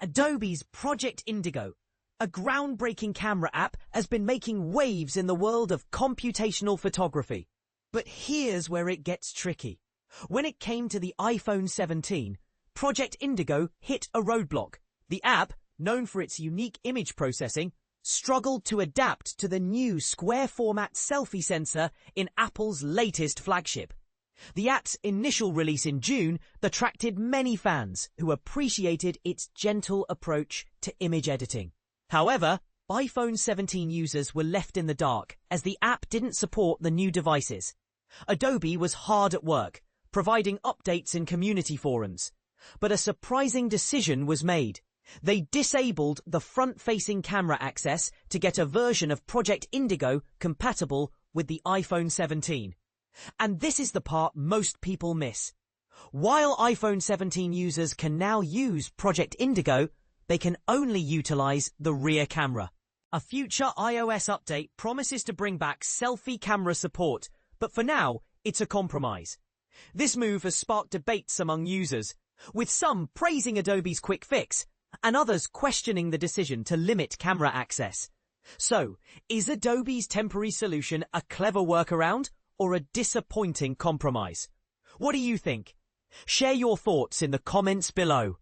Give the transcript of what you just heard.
Adobe's Project Indigo, a groundbreaking camera app, has been making waves in the world of computational photography. But here's where it gets tricky. When it came to the iPhone 17, Project Indigo hit a roadblock. The app, known for its unique image processing, struggled to adapt to the new square format selfie sensor in Apple's latest flagship. The app's initial release in June attracted many fans who appreciated its gentle approach to image editing. However, iPhone 17 users were left in the dark as the app didn't support the new devices. Adobe was hard at work, providing updates in community forums. But a surprising decision was made. They disabled the front-facing camera access to get a version of Project Indigo compatible with the iPhone 17. And this is the part most people miss. While iPhone 17 users can now use Project Indigo, they can only utilize the rear camera. A future iOS update promises to bring back selfie camera support, but for now, it's a compromise. This move has sparked debates among users, with some praising Adobe's quick fix, and others questioning the decision to limit camera access. So, is Adobe's temporary solution a clever workaround or a disappointing compromise? What do you think? Share your thoughts in the comments below.